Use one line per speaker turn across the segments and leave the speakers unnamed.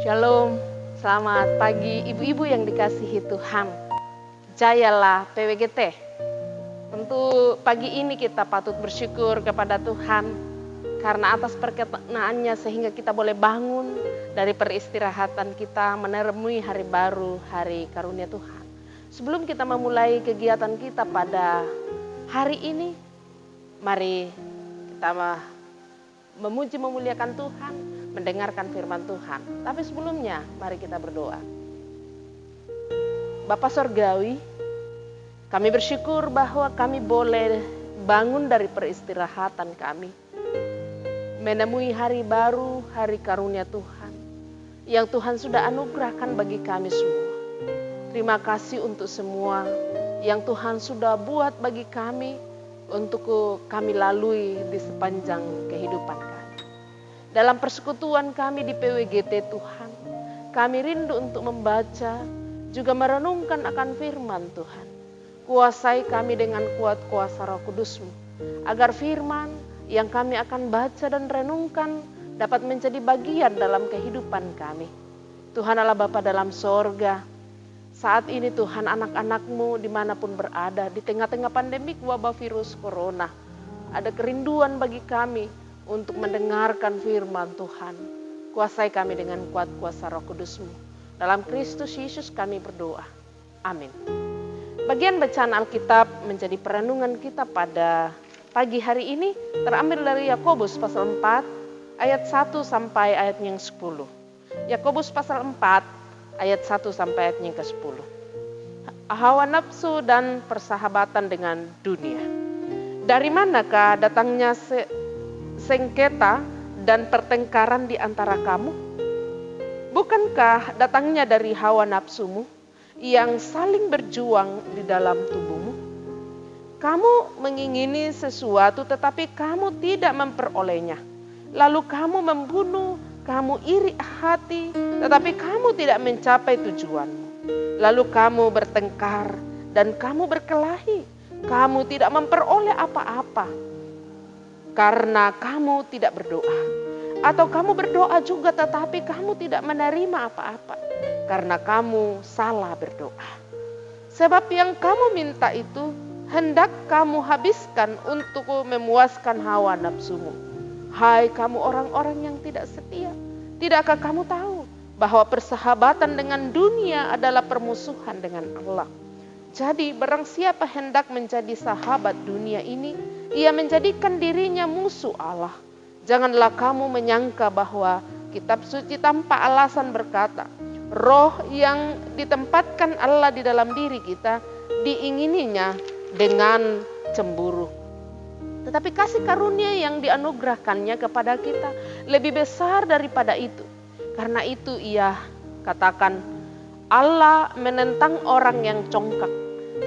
Shalom, selamat pagi ibu-ibu yang dikasihi Tuhan. Jayalah PWGT. Tentu pagi ini kita patut bersyukur kepada Tuhan karena atas perkenaannya sehingga kita boleh bangun dari peristirahatan kita menemui hari baru, hari karunia Tuhan. Sebelum kita memulai kegiatan kita pada hari ini, mari kita memuji memuliakan Tuhan, mendengarkan firman Tuhan. Tapi sebelumnya mari kita berdoa. Bapa Sorgawi, kami bersyukur bahwa kami boleh bangun dari peristirahatan kami, menemui hari baru, hari karunia Tuhan, yang Tuhan sudah anugerahkan bagi kami semua. Terima kasih untuk semua yang Tuhan sudah buat bagi kami, untuk kami lalui di sepanjang kehidupan kami. Dalam persekutuan kami di PWGT Tuhan, kami rindu untuk membaca, juga merenungkan akan firman Tuhan. Kuasai kami dengan kuat kuasa Roh Kudus-Mu, agar firman yang kami akan baca dan renungkan dapat menjadi bagian dalam kehidupan kami. Tuhan Allah Bapa dalam sorga, saat ini Tuhan anak-anak-Mu dimanapun berada di tengah-tengah pandemik wabah virus corona, ada kerinduan bagi kami untuk mendengarkan firman Tuhan. Kuasai kami dengan kuat kuasa Roh Kudus-Mu. Dalam Kristus Yesus kami berdoa. Amin. Bagian bacaan Alkitab menjadi perenungan kita pada pagi hari ini terambil dari Yakobus pasal 4 ayat 1 sampai ayat yang 10. Yakobus pasal 4 ayat 1 sampai ayat yang ke-10. Hawa nafsu dan persahabatan dengan dunia. Dari manakah datangnya sengketa dan pertengkaran di antara kamu? Bukankah datangnya dari hawa nafsumu yang saling berjuang di dalam tubuhmu? Kamu mengingini sesuatu tetapi kamu tidak memperolehnya. Lalu kamu membunuh, kamu iri hati tetapi kamu tidak mencapai tujuanmu. Lalu kamu bertengkar dan kamu berkelahi. Kamu tidak memperoleh apa-apa karena kamu tidak berdoa. Atau kamu berdoa juga tetapi kamu tidak menerima apa-apa karena kamu salah berdoa. Sebab yang kamu minta itu hendak kamu habiskan untuk memuaskan hawa nafsumu. Hai kamu orang-orang yang tidak setia, tidakkah kamu tahu bahwa persahabatan dengan dunia adalah permusuhan dengan Allah? Jadi barang siapa hendak menjadi sahabat dunia ini, ia menjadikan dirinya musuh Allah. Janganlah kamu menyangka bahwa kitab suci tanpa alasan berkata, roh yang ditempatkan Allah di dalam diri kita diingininya dengan cemburu. Tetapi kasih karunia yang dianugerahkannya kepada kita lebih besar daripada itu. Karena itu ia katakan, Allah menentang orang yang congkak,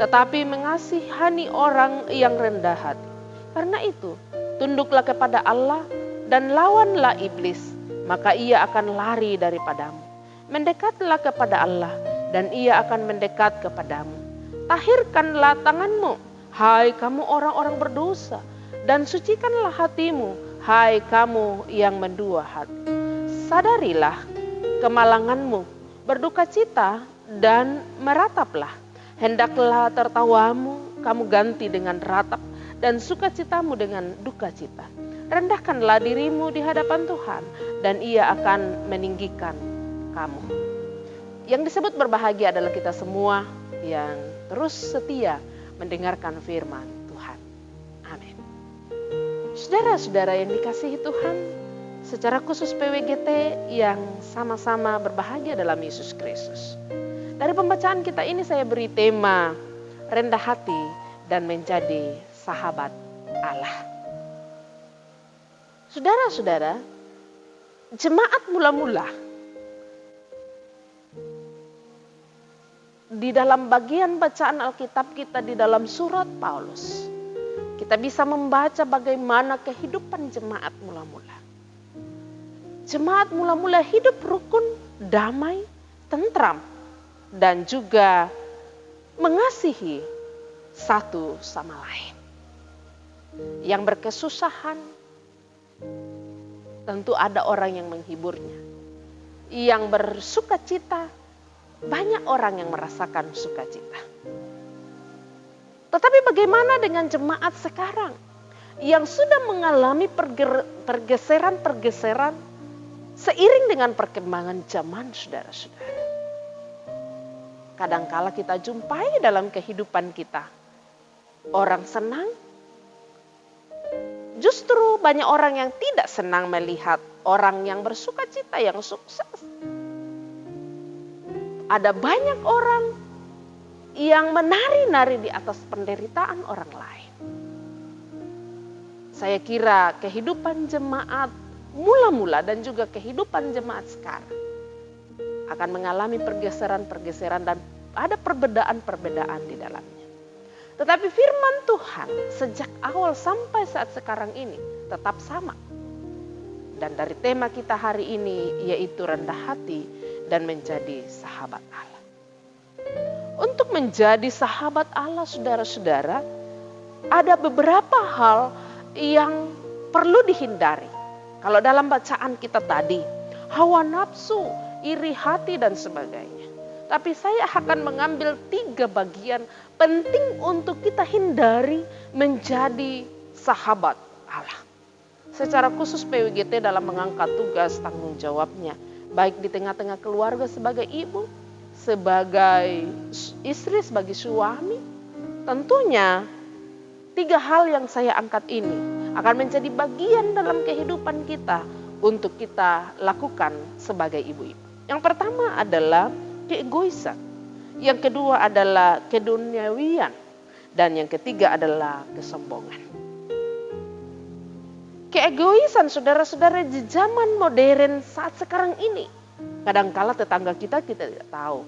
tetapi mengasihani orang yang rendah hati. Karena itu, tunduklah kepada Allah dan lawanlah iblis, maka ia akan lari daripadamu. Mendekatlah kepada Allah dan ia akan mendekat kepadamu. Tahirkanlah tanganmu, hai kamu orang-orang berdosa, dan sucikanlah hatimu, hai kamu yang mendua hati. Sadarilah kemalanganmu, berdukacita dan merataplah. Hendaklah tertawamu kamu ganti dengan ratap, dan sukacitamu dengan dukacita. Rendahkanlah dirimu di hadapan Tuhan, dan ia akan meninggikan kamu. Yang disebut berbahagia adalah kita semua yang terus setia mendengarkan firman Tuhan. Amin. Saudara-saudara yang dikasihi Tuhan, secara khusus PWGT yang sama-sama berbahagia dalam Yesus Kristus. Dari pembacaan kita ini saya beri tema rendah hati dan menjadi sahabat Allah. Saudara-saudara, jemaat mula-mula di dalam bagian bacaan Alkitab kita di dalam surat Paulus, kita bisa membaca bagaimana kehidupan jemaat mula-mula. Jemaat mula-mula hidup rukun, damai, tentram, dan juga mengasihi satu sama lain. Yang berkesusahan, tentu ada orang yang menghiburnya. yang bersuka cita, banyak orang yang merasakan sukacita. Tetapi bagaimana dengan jemaat sekarang yang sudah mengalami pergeseran-pergeseran seiring dengan perkembangan zaman, saudara-saudara? Kadangkala kita jumpai dalam kehidupan kita, orang senang, justru banyak orang yang tidak senang melihat orang yang bersuka cita, yang sukses. Ada banyak orang yang menari-nari di atas penderitaan orang lain. Saya kira kehidupan jemaat mula-mula dan juga kehidupan jemaat sekarang akan mengalami pergeseran-pergeseran dan ada perbedaan-perbedaan di dalamnya. Tetapi firman Tuhan sejak awal sampai saat sekarang ini tetap sama. Dan dari tema kita hari ini yaitu rendah hati dan menjadi sahabat Allah. Untuk menjadi sahabat Allah, saudara-saudara, ada beberapa hal yang perlu dihindari. Kalau dalam bacaan kita tadi, hawa nafsu, iri hati dan sebagainya. Tapi saya akan mengambil 3 bagian penting untuk kita hindari menjadi sahabat Allah. Secara khusus PWGT dalam mengangkat tugas tanggung jawabnya, baik di tengah-tengah keluarga sebagai ibu, sebagai istri, sebagai suami. Tentunya 3 hal yang saya angkat ini akan menjadi bagian dalam kehidupan kita untuk kita lakukan sebagai ibu-ibu. Yang pertama adalah keegoisan. Yang kedua adalah keduniawian. Dan yang ketiga adalah kesombongan. Keegoisan, saudara-saudara, di zaman modern saat sekarang ini. Kadangkala tetangga kita tidak tahu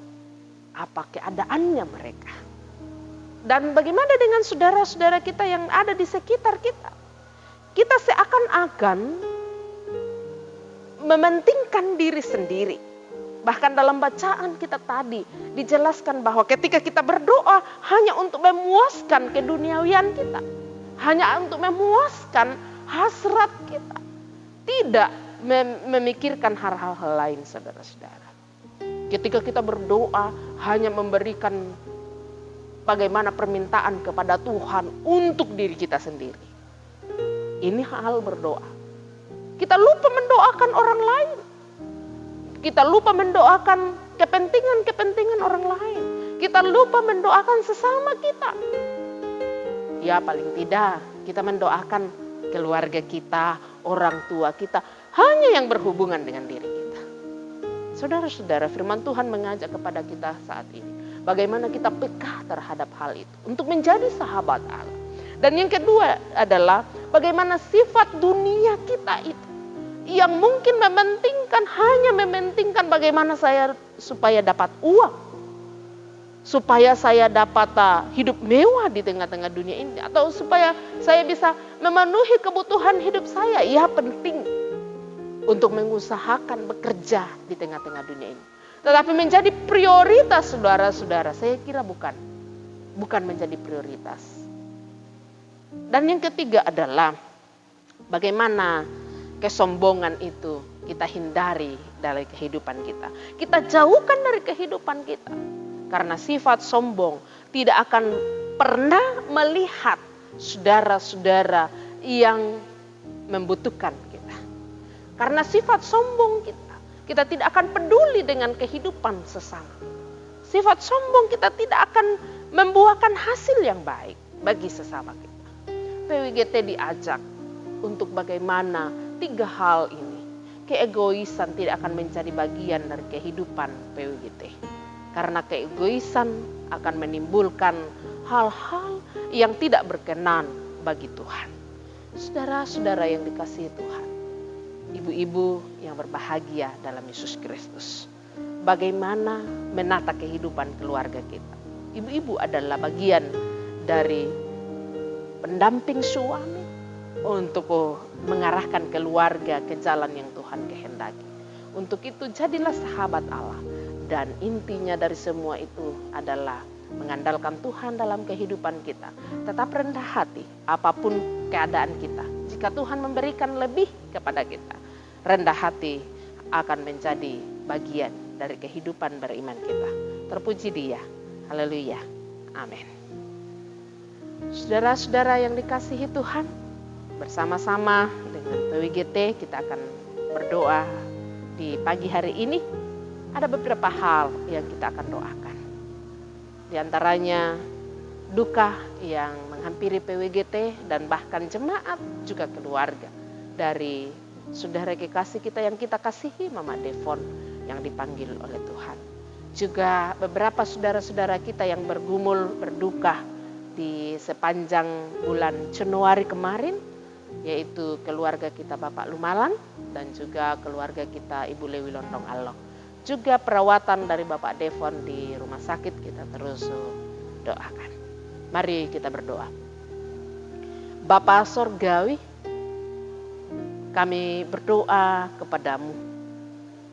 apa keadaannya mereka. Dan bagaimana dengan saudara-saudara kita yang ada di sekitar kita? Kita seakan-akan mementingkan diri sendiri. Bahkan dalam bacaan kita tadi dijelaskan bahwa ketika kita berdoa hanya untuk memuaskan keduniawian kita. Hanya untuk memuaskan hasrat kita. Tidak memikirkan hal-hal lain, saudara-saudara. Ketika kita berdoa hanya memberikan bagaimana permintaan kepada Tuhan untuk diri kita sendiri. Ini hal berdoa. Kita lupa mendoakan orang lain. Kita lupa mendoakan kepentingan-kepentingan orang lain. Kita lupa mendoakan sesama kita. Ya paling tidak kita mendoakan keluarga kita, orang tua kita, hanya yang berhubungan dengan diri kita. Saudara-saudara, firman Tuhan mengajak kepada kita saat ini. Bagaimana kita peka terhadap hal itu. Untuk menjadi sahabat Allah. Dan yang kedua adalah bagaimana sifat dunia kita itu. Yang mungkin hanya mementingkan bagaimana saya supaya dapat uang. Supaya saya dapat hidup mewah di tengah-tengah dunia ini. Atau supaya saya bisa memenuhi kebutuhan hidup saya. Ya penting untuk mengusahakan bekerja di tengah-tengah dunia ini. Tetapi menjadi prioritas saudara-saudara, saya kira bukan menjadi prioritas. Dan yang ketiga adalah bagaimana kesombongan itu kita hindari dari kehidupan kita. Kita jauhkan dari kehidupan kita. Karena sifat sombong tidak akan pernah melihat saudara-saudara yang membutuhkan kita. Karena sifat sombong kita tidak akan peduli dengan kehidupan sesama. Sifat sombong kita tidak akan membuahkan hasil yang baik bagi sesama kita. PWGT diajak untuk bagaimana 3 hal ini. Keegoisan tidak akan menjadi bagian dari kehidupan PWGT. Karena keegoisan akan menimbulkan hal-hal yang tidak berkenan bagi Tuhan. Saudara-saudara yang dikasihi Tuhan. Ibu-ibu yang berbahagia dalam Yesus Kristus. Bagaimana menata kehidupan keluarga kita. Ibu-ibu adalah bagian dari pendamping suami untuk mengarahkan keluarga ke jalan yang Tuhan kehendaki. Untuk itu jadilah sahabat Allah. Dan intinya dari semua itu adalah mengandalkan Tuhan dalam kehidupan kita. Tetap rendah hati apapun keadaan kita. Jika Tuhan memberikan lebih kepada kita, rendah hati akan menjadi bagian dari kehidupan beriman kita. Terpuji Dia. Haleluya. Amin. Saudara-saudara yang dikasihi Tuhan, bersama-sama dengan PWGT kita akan berdoa di pagi hari ini. Ada beberapa hal yang kita akan doakan. Di antaranya duka yang menghampiri PWGT dan bahkan jemaat juga keluarga dari saudara kekasih kita yang kita kasihi, Mama Devon yang dipanggil oleh Tuhan. Juga beberapa saudara-saudara kita yang bergumul berduka di sepanjang bulan Januari kemarin, yaitu keluarga kita Bapak Lumalan dan juga keluarga kita Ibu Lewi Londong Allah. Juga perawatan dari Bapak Devon di rumah sakit kita terus doakan. Mari kita berdoa. Bapa Sorgawi, kami berdoa kepadamu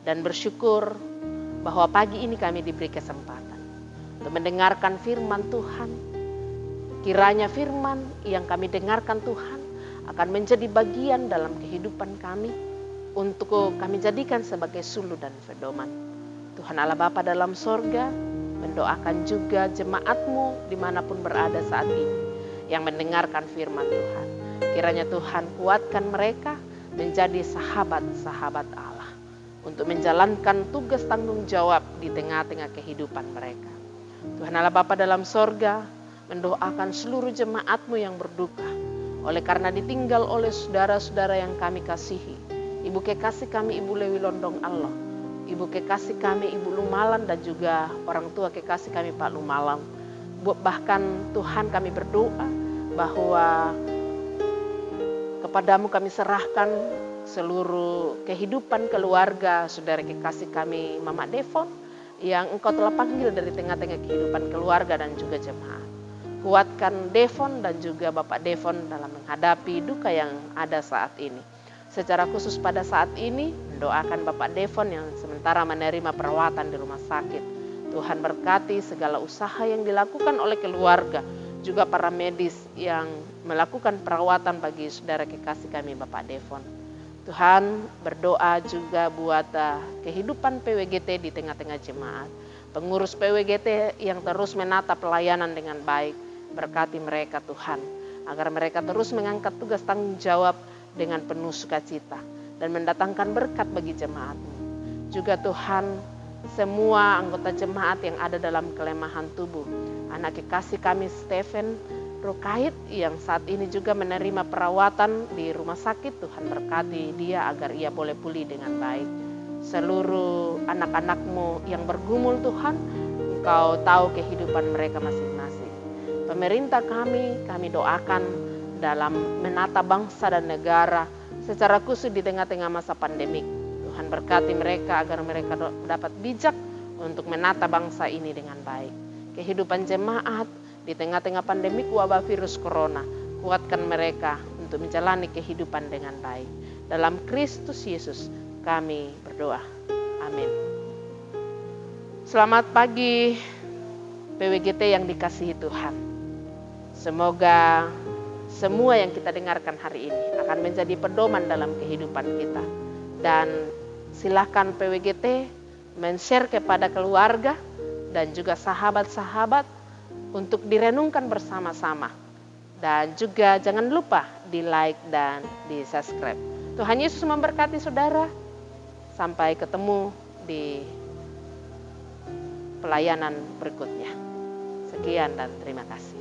dan bersyukur bahwa pagi ini kami diberi kesempatan untuk mendengarkan firman Tuhan. Kiranya firman yang kami dengarkan Tuhan akan menjadi bagian dalam kehidupan kami untuk kami jadikan sebagai suluh dan pedoman. Tuhan Allah Bapa dalam sorga, mendoakan juga jemaat-Mu dimanapun berada saat ini yang mendengarkan firman Tuhan. Kiranya Tuhan kuatkan mereka menjadi sahabat-sahabat Allah untuk menjalankan tugas tanggung jawab di tengah-tengah kehidupan mereka. Tuhan Allah Bapa dalam sorga, mendoakan seluruh jemaat-Mu yang berduka oleh karena ditinggal oleh saudara-saudara yang kami kasihi. Ibu kekasih kami Ibu Lewi Londong Allah, Ibu kekasih kami Ibu Lumalan dan juga orang tua kekasih kami Pak Lumalan. Bahkan Tuhan kami berdoa bahwa kepadamu kami serahkan seluruh kehidupan keluarga saudara kekasih kami Mama Devon yang Engkau telah panggil dari tengah-tengah kehidupan keluarga dan juga jemaat. Kuatkan Devon dan juga Bapak Devon dalam menghadapi duka yang ada saat ini. Secara khusus pada saat ini mendoakan Bapak Devon yang sementara menerima perawatan di rumah sakit. Tuhan berkati segala usaha yang dilakukan oleh keluarga, juga para medis yang melakukan perawatan bagi saudara kekasih kami Bapak Devon. Tuhan berdoa juga buat kehidupan PWGT di tengah-tengah jemaat. Pengurus PWGT yang terus menata pelayanan dengan baik. Berkati mereka Tuhan, agar mereka terus mengangkat tugas tanggung jawab dengan penuh sukacita dan mendatangkan berkat bagi jemaat-Mu. Juga Tuhan, semua anggota jemaat yang ada dalam kelemahan tubuh. Anak kekasih kami Stephen Rukait yang saat ini juga menerima perawatan di rumah sakit. Tuhan berkati dia agar ia boleh pulih dengan baik. Seluruh anak-anak-Mu yang bergumul Tuhan, Engkau tahu kehidupan mereka masing-masing. Pemerintah kami doakan dalam menata bangsa dan negara secara khusus di tengah-tengah masa pandemik. Tuhan berkati mereka agar mereka dapat bijak untuk menata bangsa ini dengan baik. Kehidupan jemaat di tengah-tengah pandemik wabah virus corona, kuatkan mereka untuk menjalani kehidupan dengan baik. Dalam Kristus Yesus kami berdoa. Amin. Selamat pagi PWGT yang dikasihi Tuhan. Semoga semua yang kita dengarkan hari ini akan menjadi pedoman dalam kehidupan kita. Dan silakan PWGT men-share kepada keluarga dan juga sahabat-sahabat untuk direnungkan bersama-sama. Dan juga jangan lupa di like dan di subscribe. Tuhan Yesus memberkati saudara. Sampai ketemu di pelayanan berikutnya. Sekian dan terima kasih.